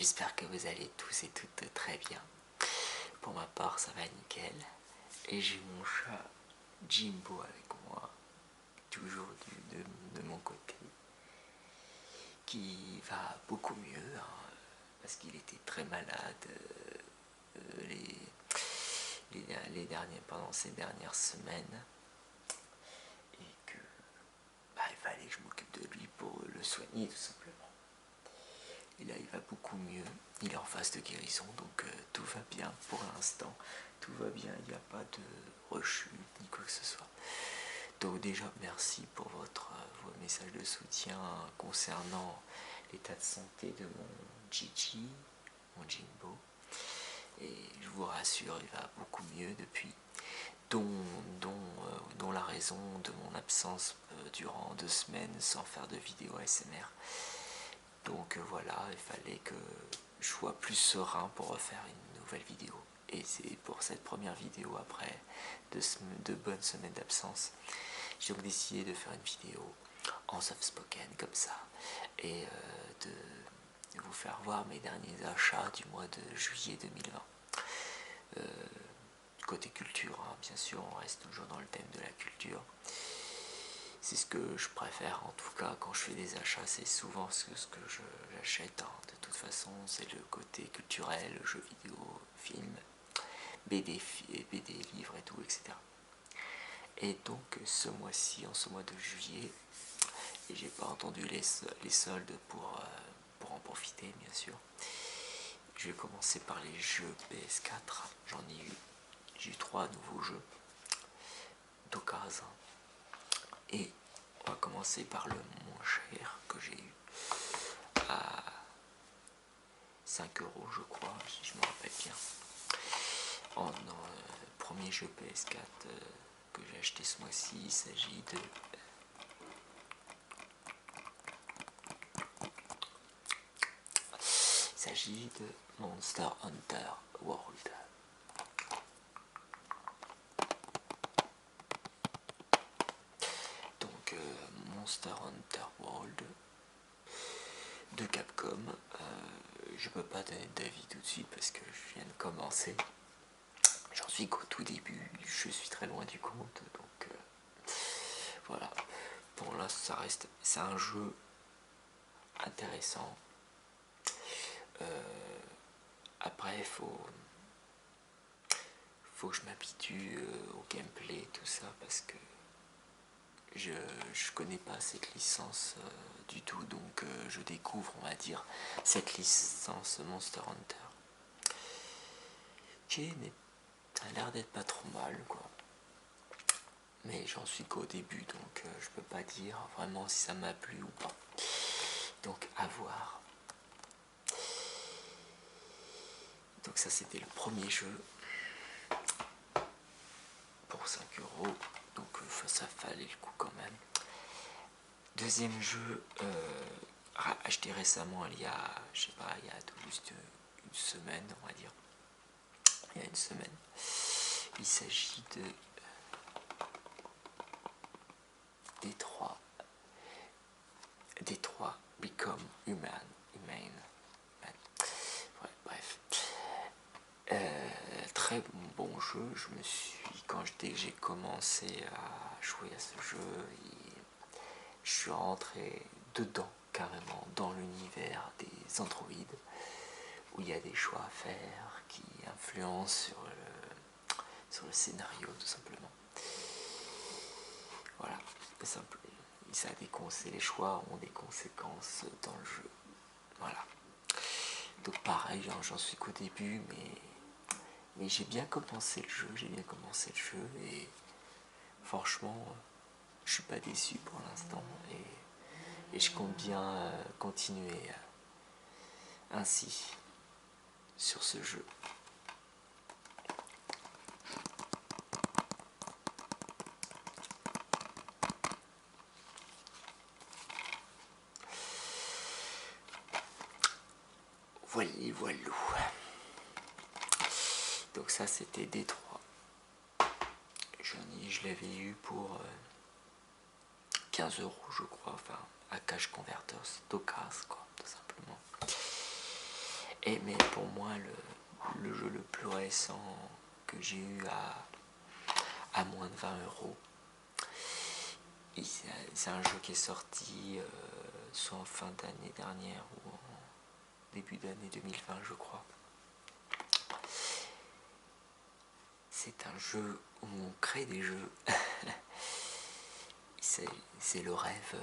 j'espère que vous allez tous et toutes très bien. Pour ma part, ça va nickel. Et j'ai mon chat Jimbo avec moi, toujours de mon côté, qui va beaucoup mieux, hein, parce qu'il était très malade pendant ces dernières semaines. Et que il fallait que je m'occupe de lui pour le soigner tout simplement. Et là il va beaucoup mieux, il est en phase de guérison, donc tout va bien pour l'instant, tout va bien, il n'y a pas de rechute ni quoi que ce soit. Donc déjà merci pour vos messages de soutien concernant l'état de santé de mon Gigi, mon Jimbo. Et je vous rassure, il va beaucoup mieux depuis, dont la raison de mon absence durant 2 semaines sans faire de vidéo ASMR. Donc voilà, il fallait que je sois plus serein pour refaire une nouvelle vidéo. Et c'est pour cette première vidéo après 2 bonnes semaines d'absence. J'ai donc décidé de faire une vidéo en soft spoken comme ça. Et de vous faire voir mes derniers achats du mois de juillet 2020. Côté culture, hein, bien sûr, on reste toujours dans le thème de la culture. C'est ce que je préfère, en tout cas, quand je fais des achats, c'est souvent ce que j'achète. Hein. De toute façon, c'est le côté culturel, jeux vidéo, films, BD, livres et tout, etc. Et donc, ce mois-ci, en ce mois de juillet, et j'ai pas entendu les soldes pour en profiter, bien sûr. Je vais commencer par les jeux PS4, j'en ai eu. J'ai eu 3 nouveaux jeux d'occasion. Et on va commencer par le moins cher que j'ai eu à 5 € je crois, si je me rappelle bien. Premier jeu PS4 que j'ai acheté ce mois-ci, il s'agit de Monster Hunter World. Donc Monster Hunter World de Capcom. Je peux pas donner d'avis tout de suite parce que je viens de commencer. J'en suis qu'au tout début, je suis très loin du compte, donc voilà. Pour là, c'est un jeu intéressant. Après, il faut que je m'habitue au gameplay, tout ça, parce que je connais pas cette licence du tout, donc je découvre, on va dire, cette licence Monster Hunter, qui a l'air d'être pas trop mal, quoi. Mais j'en suis qu'au début, donc je peux pas dire vraiment si ça m'a plu ou pas. Donc à voir. Donc ça c'était le premier jeu pour 5 €, donc ça fallait le coup quand même. Deuxième jeu acheté récemment, il y a, je sais pas, il y a tout juste une semaine, on va dire. Il y a une semaine. Il s'agit de Detroit Become Human. Ouais, bref. Très bon jeu. Dès que j'ai commencé à jouer à ce jeu, je suis rentré dedans, carrément, dans l'univers des androïdes, où il y a des choix à faire qui influencent sur le scénario, tout simplement. Voilà, les choix ont des conséquences dans le jeu. Voilà. Donc pareil, j'en suis qu'au début, mais j'ai bien commencé le jeu, et franchement, je suis pas déçu pour l'instant, et je compte bien continuer ainsi sur ce jeu. Voilà. Donc ça c'était Détroit. Je l'avais eu pour 15 € je crois, enfin à Cash Converters, d'occasion quoi, tout simplement. mais pour moi, le jeu le plus récent que j'ai eu à moins de 20 €, c'est un jeu qui est sorti soit en fin d'année dernière ou en début d'année 2020, je crois. C'est un jeu où on crée des jeux. C'est le rêve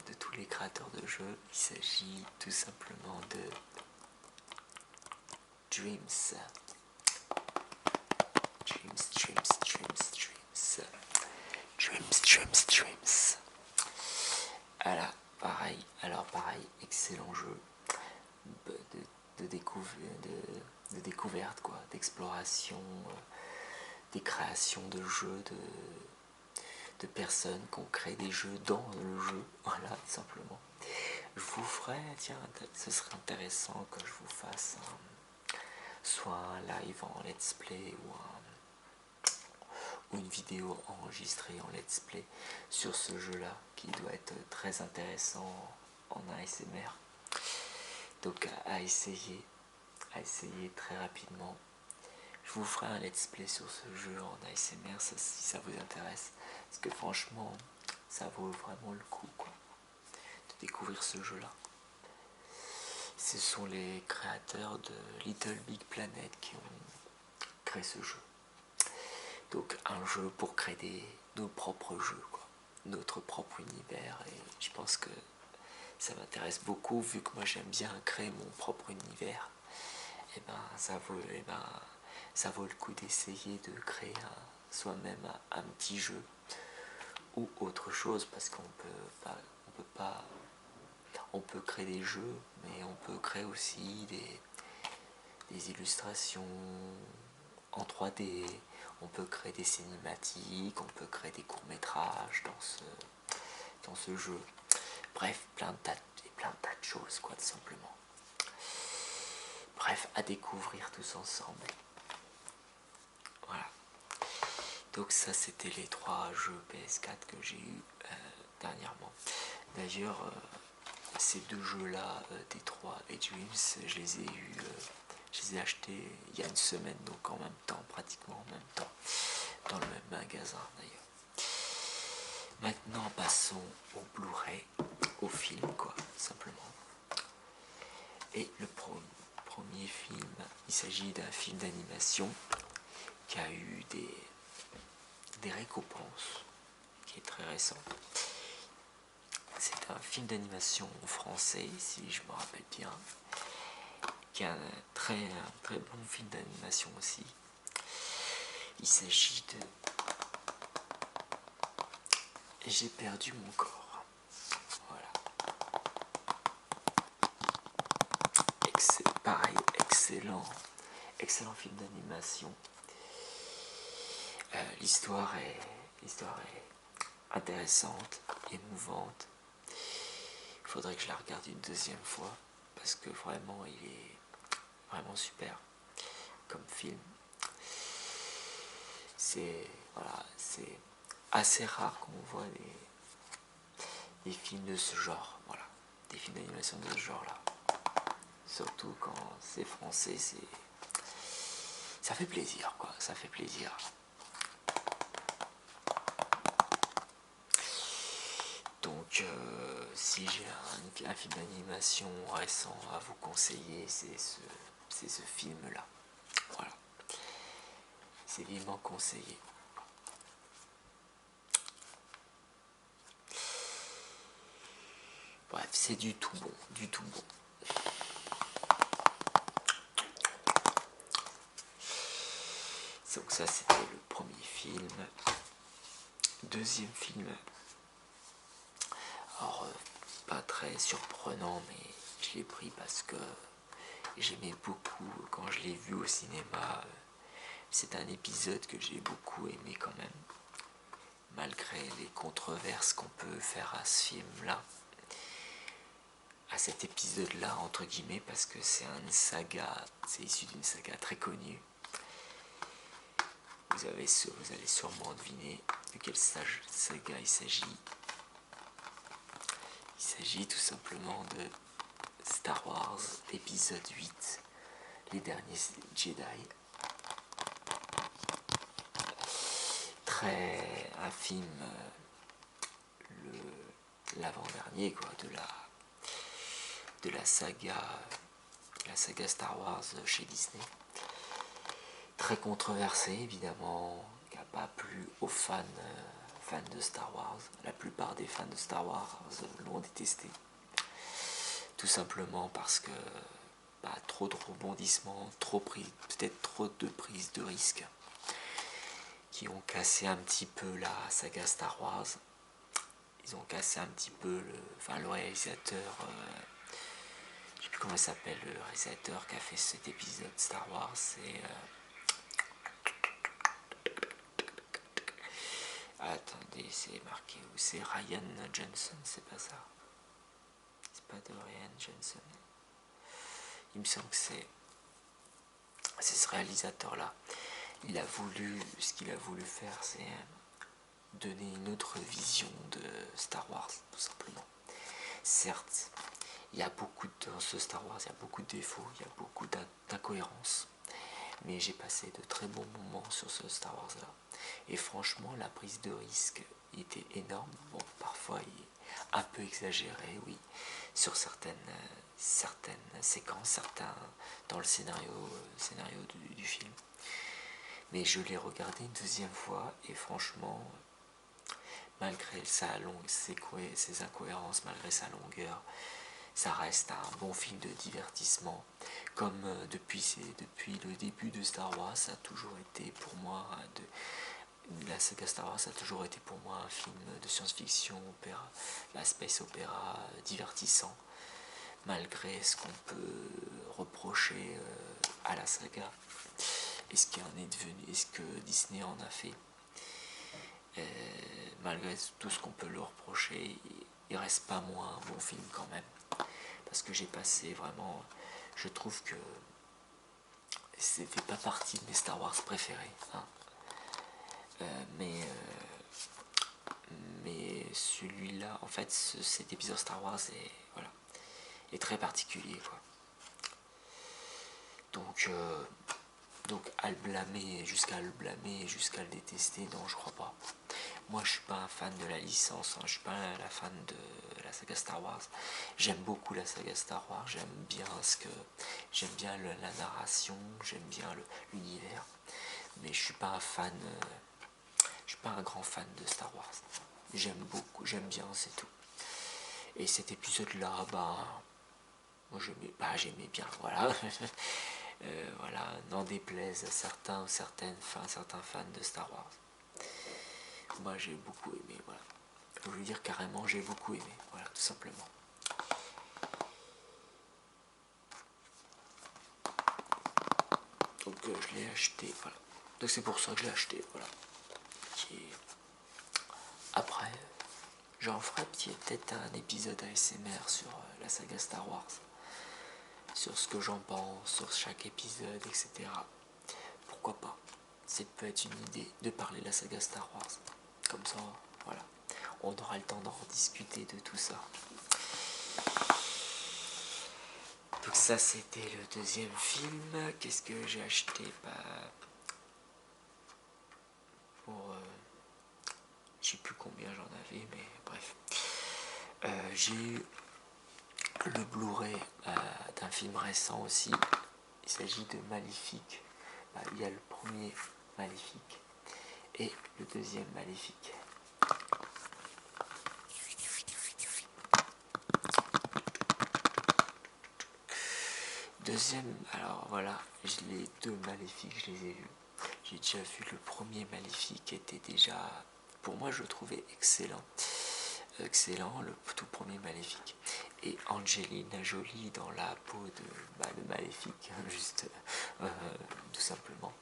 de tous les créateurs de jeux. Il s'agit tout simplement de Dreams. Dreams. Alors pareil, excellent jeu de découverte, quoi, d'exploration, des créations de jeux, de personnes qui ont créé des jeux dans le jeu, voilà, simplement. Je vous ferai, tiens, ce serait intéressant que je vous fasse soit un live en let's play ou une vidéo enregistrée en let's play sur ce jeu-là, qui doit être très intéressant en ASMR. Donc à essayer très rapidement. Je vous ferai un let's play sur ce jeu en ASMR si ça vous intéresse. Parce que franchement, ça vaut vraiment le coup, quoi, de découvrir ce jeu-là. Ce sont les créateurs de Little Big Planet qui ont créé ce jeu. Donc un jeu pour créer nos propres jeux, quoi, notre propre univers. Et je pense que ça m'intéresse beaucoup, vu que moi j'aime bien créer mon propre univers. Et ça vaut le coup d'essayer de créer soi-même un petit jeu ou autre chose, parce on peut créer des jeux, mais on peut créer aussi des illustrations en 3D, on peut créer des cinématiques, on peut créer des courts-métrages dans ce jeu. Bref, plein de tas de choses, quoi, tout simplement. Bref, à découvrir tous ensemble. Voilà. Donc ça, c'était les 3 jeux PS4 que j'ai eu dernièrement. D'ailleurs, ces 2 jeux-là, T3 et Dreams, je les ai achetés il y a une semaine, donc en même temps, pratiquement en même temps, dans le même magasin d'ailleurs. Maintenant, passons au Blu-ray, au film, quoi, simplement. Et le premier film, il s'agit d'un film d'animation qui a eu des récompenses, qui est très récent. C'est un film d'animation français, si je me rappelle bien, qui est un très bon film d'animation aussi. Il s'agit de J'ai perdu mon corps. Voilà. Pareil, excellent film d'animation. L'histoire est intéressante, émouvante. Il faudrait que je la regarde une deuxième fois, parce que vraiment il est vraiment super comme film. C'est assez rare qu'on voit des films de ce genre, voilà, des films d'animation de ce genre là. Surtout quand c'est français, ça fait plaisir, quoi, ça fait plaisir. Donc si j'ai un film d'animation récent à vous conseiller, c'est ce film là. Voilà. C'est vivement conseillé. Bref, c'est du tout bon, du tout bon. Donc ça, c'était le premier film. Deuxième film. Alors, pas très surprenant, mais je l'ai pris parce que j'aimais beaucoup quand je l'ai vu au cinéma. C'est un épisode que j'ai beaucoup aimé quand même, malgré les controverses qu'on peut faire à ce film-là, à cet épisode-là, entre guillemets, parce que c'est une saga, c'est issu d'une saga très connue. Vous allez sûrement deviner de quelle saga il s'agit. Il s'agit tout simplement de Star Wars épisode 8, Les Derniers Jedi. Un film, l'avant-dernier quoi, de la saga Star Wars chez Disney. Très controversé évidemment, qui n'a pas plu aux fans de Star Wars. La plupart des fans de Star Wars l'ont détesté. Tout simplement parce que trop de rebondissements, peut-être trop de prises de risques qui ont cassé un petit peu la saga Star Wars. Ils ont cassé un petit peu le réalisateur, je sais plus comment il s'appelle, le réalisateur qui a fait cet épisode Star Wars, c'est attendez, c'est marqué où? C'est Ryan Johnson, c'est pas ça? C'est pas de Ryan Johnson. Il me semble que c'est ce réalisateur là. Ce qu'il a voulu faire, c'est donner une autre vision de Star Wars, tout simplement. Certes, dans ce Star Wars, il y a beaucoup de défauts, il y a beaucoup d'incohérences, mais j'ai passé de très bons moments sur ce Star Wars là. Et franchement, la prise de risque était énorme. Bon, parfois il est un peu exagéré, oui, sur certaines séquences, dans le scénario du film. Mais je l'ai regardé une deuxième fois et franchement, malgré ses incohérences, malgré sa longueur, ça reste un bon film de divertissement. Comme depuis le début de Star Wars, ça a toujours été pour moi, la saga Star Wars a toujours été pour moi un film de science-fiction, la space opéra divertissant, malgré ce qu'on peut reprocher à la saga et ce qui en est devenu, et ce que Disney en a fait. Malgré tout ce qu'on peut leur reprocher, il reste pas moins un bon film quand même, parce que j'ai passé vraiment, je trouve que ça fait pas partie de mes Star Wars préférés, hein. Mais celui-là, en fait, cet épisode Star Wars est très particulier quoi. Donc à le blâmer, jusqu'à le détester, non, je crois pas. Moi je suis pas un fan de la licence, hein, je suis pas la fan de la saga Star Wars. J'aime beaucoup la saga Star Wars, j'aime bien la narration, j'aime bien l'univers, mais je suis pas un grand fan de Star Wars. J'aime bien, c'est tout. Et cet épisode là, moi j'aimais bien, voilà. Voilà, n'en déplaise à certains fans de Star Wars. Moi j'ai beaucoup aimé, voilà. Je veux dire carrément j'ai beaucoup aimé, voilà, tout simplement. Donc je l'ai acheté, voilà. Donc c'est pour ça que je l'ai acheté, voilà. Après, j'en ferai peut-être un épisode ASMR sur la saga Star Wars, sur ce que j'en pense, sur chaque épisode, etc. Pourquoi pas? Ça peut être une idée de parler de la saga Star Wars. Comme ça, voilà, on aura le temps d'en discuter de tout ça. Donc ça, c'était le deuxième film. Qu'est-ce que j'ai acheté? Je sais plus combien j'en avais, mais bref. J'ai eu le Blu-ray d'un film récent aussi. Il s'agit de Maléfique. Il y a le premier Maléfique et le deuxième Maléfique. Alors voilà, les deux Maléfiques, je les ai vus. J'ai déjà vu le premier Maléfique qui était déjà, pour moi je le trouvais excellent, le tout premier Maléfique. Et Angelina Jolie dans la peau de Maléfique, juste tout simplement,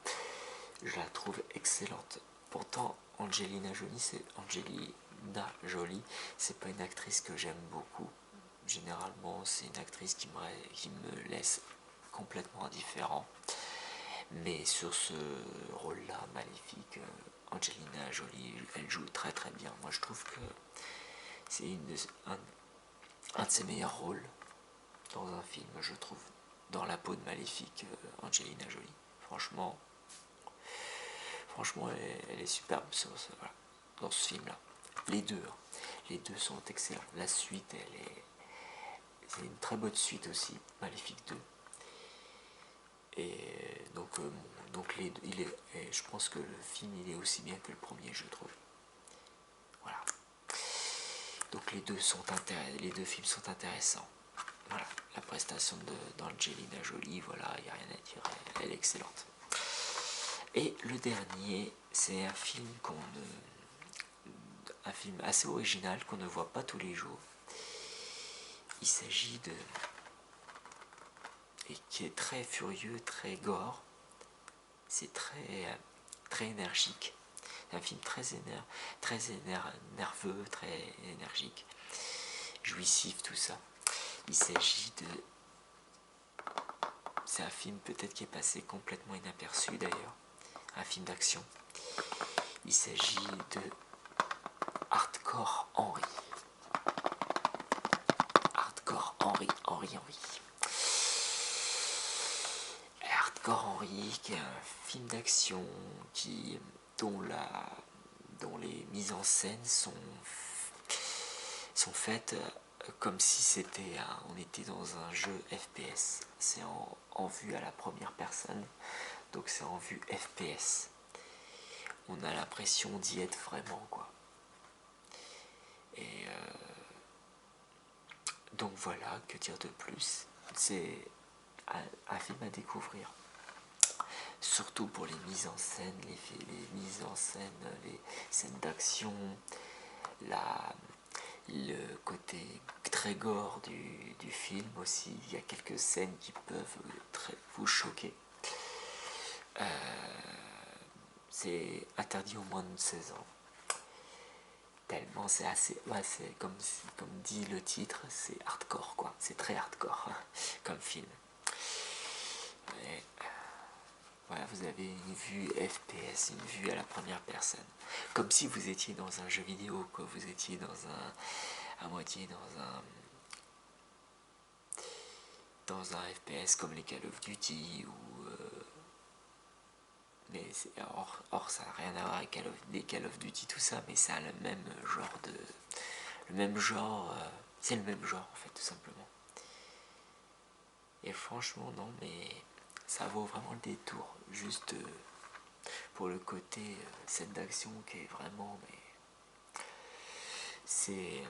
je la trouve excellente. Pourtant Angelina Jolie, c'est pas une actrice que j'aime beaucoup. Généralement c'est une actrice qui me laisse complètement indifférent. Mais sur ce rôle-là, Maléfique, Angelina Jolie, elle joue très très bien. Moi je trouve que c'est un de ses meilleurs rôles dans un film, je trouve. dans la peau de Maléfique, Angelina Jolie. Franchement, elle est superbe voilà, dans ce film-là. Les deux sont excellents. La suite, c'est une très bonne suite aussi, Maléfique 2. Et donc je pense que le film il est aussi bien que le premier, je trouve. Voilà. Donc les deux films sont intéressants. Voilà, la prestation d'Angelina Jolie, voilà, il n'y a rien à dire, elle est excellente. Et le dernier, c'est un film un film assez original qu'on ne voit pas tous les jours. Il s'agit de... et qui est très furieux, très gore. C'est très énergique. C'est un film très nerveux, très énergique, jouissif, tout ça. Il s'agit de... C'est un film peut-être qui est passé complètement inaperçu d'ailleurs. Un film d'action. Il s'agit de Hardcore Henry. Hardcore Henry. Hardcore Henry, qui est un film d'action dont les mises en scène sont faites comme si on était dans un jeu FPS. C'est en vue à la première personne, donc c'est en vue FPS. On a l'impression d'y être vraiment, quoi. Et donc voilà, que dire de plus. C'est un film à découvrir. Surtout pour les mises en scène, les mises en scène, les scènes d'action, le côté très gore du film aussi. Il y a quelques scènes qui peuvent vous choquer. C'est interdit aux moins de 16 ans. Tellement c'est assez... Ouais, c'est comme dit le titre, c'est hardcore, quoi. C'est très hardcore comme film. Et, voilà, vous avez une vue FPS, une vue à la première personne. Comme si vous étiez dans un jeu vidéo, quoi. Vous étiez à moitié dans un FPS comme les Call of Duty ou... mais or ça n'a rien à voir avec les Call of Duty, tout ça, mais ça a le même genre, c'est le même genre en fait, tout simplement. Et franchement, non, mais ça vaut vraiment le détour, juste pour le côté scène d'action qui est vraiment, mais c'est...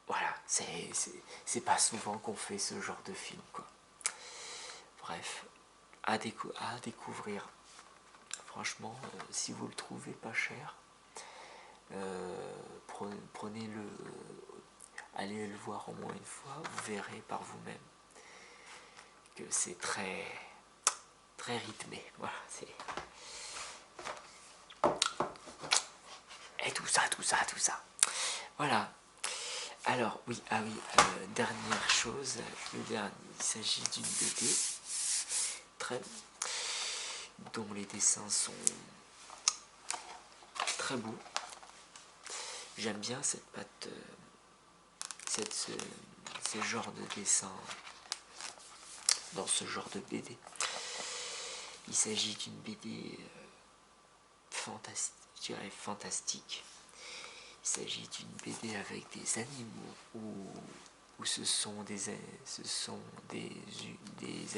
Voilà, c'est pas souvent qu'on fait ce genre de film, quoi. Bref, à découvrir. Franchement, si vous le trouvez pas cher, prenez-le, allez le voir au moins une fois, vous verrez par vous-même que c'est très rythmé. Voilà, c'est... Et tout ça. Voilà. Alors, oui, dernière chose, il s'agit d'une BD dont les dessins sont très beaux. J'aime bien cette patte, ce genre de dessin dans ce genre de BD. Il s'agit d'une BD fantastique, je dirais fantastique. Il s'agit d'une BD avec des animaux où ce sont des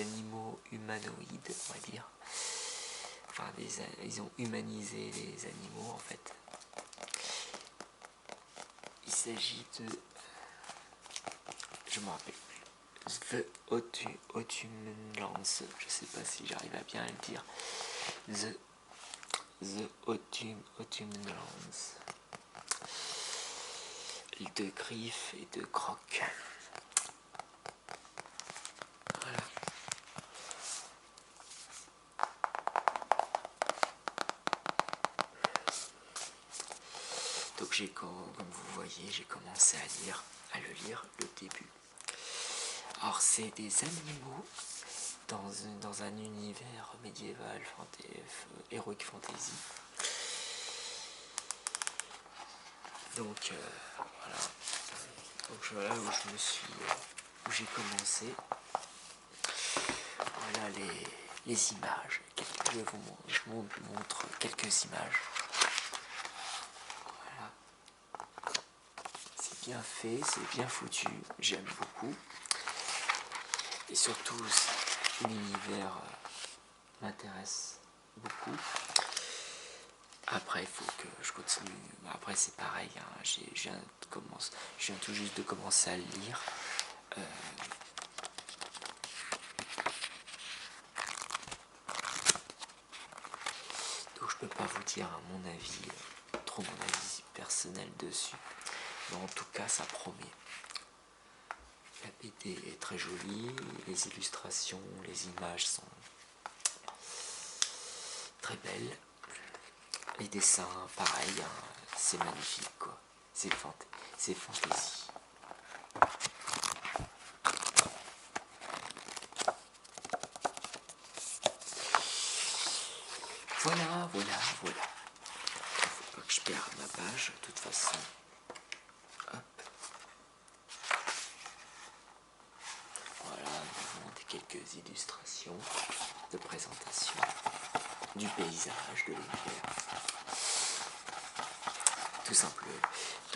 animaux humanoïdes, on va dire. Enfin, ils ont humanisé les animaux en fait. Il s'agit de... Je me rappelle plus. The Autumnlands. Je sais pas si j'arrive à bien le dire. The Autumnlands. De griffes et de crocs. Voilà. Donc comme vous voyez, j'ai commencé à le lire le début. Alors c'est des animaux dans un univers médiéval, heroic fantasy. Donc voilà. Donc voilà où j'ai commencé. voilà les images. Je vous montre quelques images. Voilà. C'est bien fait, c'est bien foutu, j'aime beaucoup. Et surtout, l'univers m'intéresse beaucoup. Après, il faut que je continue. Après, c'est pareil, hein. Je viens tout juste de commencer à le lire. Donc, je peux pas vous dire mon avis, trop mon avis personnel dessus. Mais en tout cas, ça promet. La BD est très jolie, les illustrations, les images sont très belles. Les dessins, pareil, hein, c'est magnifique, quoi. C'est fantaisie. Voilà. Faut pas que je perde ma page, de toute façon. Hop. Voilà, nous avons quelques illustrations de présentation du paysage, de l'univers. Tout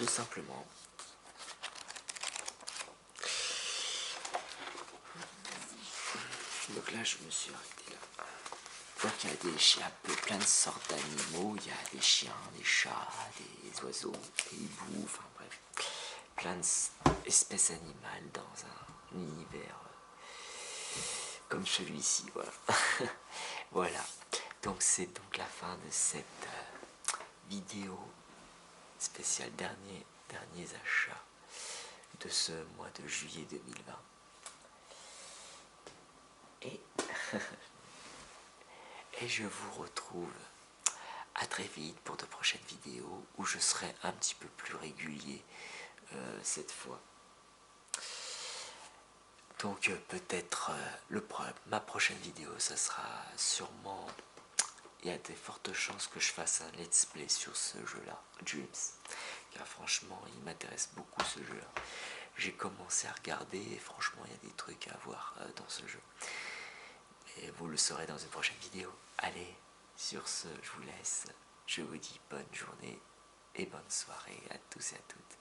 simplement. Donc là, je me suis arrêté là. Donc il y a des chiens, plein de sortes d'animaux. Il y a des chiens, des chats, des oiseaux, des hiboux, enfin bref. Plein d'espèces animales dans un univers comme celui-ci, voilà. Voilà. Donc c'est donc la fin de cette vidéo spéciale derniers achats de ce mois de juillet 2020. Et je vous retrouve à très vite pour de prochaines vidéos où je serai un petit peu plus régulier cette fois. Donc peut-être ma prochaine vidéo, ça sera sûrement, il y a des fortes chances que je fasse un let's play sur ce jeu-là, Dreams, car franchement il m'intéresse beaucoup ce jeu-là. J'ai commencé à regarder et franchement il y a des trucs à voir dans ce jeu. Et vous le saurez dans une prochaine vidéo. Allez, sur ce, je vous laisse. Je vous dis bonne journée et bonne soirée à tous et à toutes.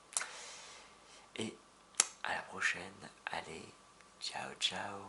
Et à la prochaine. Allez, ciao ciao.